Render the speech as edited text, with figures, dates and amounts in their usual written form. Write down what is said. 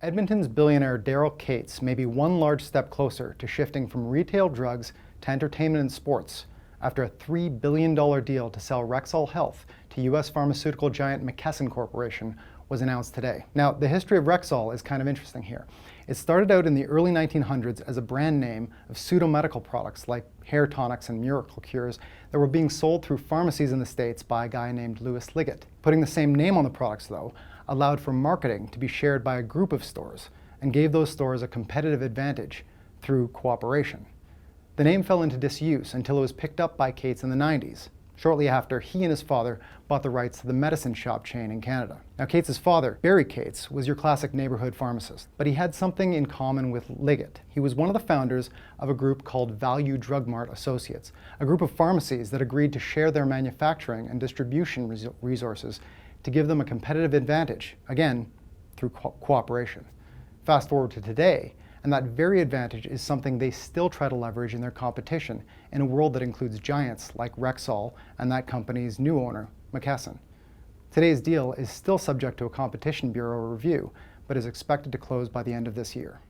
Edmonton's billionaire Daryl Katz may be one large step closer to shifting from retail drugs to entertainment and sports after a $3 billion deal to sell Rexall Health to U.S. pharmaceutical giant McKesson Corp. Was announced today. Now, the history of Rexall is kind of interesting here. It started out in the early 1900s as a brand name of pseudo-medical products like hair tonics and miracle cures that were being sold through pharmacies in the States by a guy named Louis Liggett. Putting the same name on the products, though, allowed for marketing to be shared by a group of stores and gave those stores a competitive advantage through cooperation. The name fell into disuse until it was picked up by Katz in the 90s. Shortly after, he and his father bought the rights to the medicine shop chain in Canada. Now, Katz's father, Barry Katz, was your classic neighborhood pharmacist, but he had something in common with Liggett. He was one of the founders of a group called Value Drug Mart Associates, a group of pharmacies that agreed to share their manufacturing and distribution resources to give them a competitive advantage, again, through cooperation. Fast forward to today, and that very advantage is something they still try to leverage in their competition in a world that includes giants like Rexall and that company's new owner, McKesson. Today's deal is still subject to a Competition Bureau review, but is expected to close by the end of this year.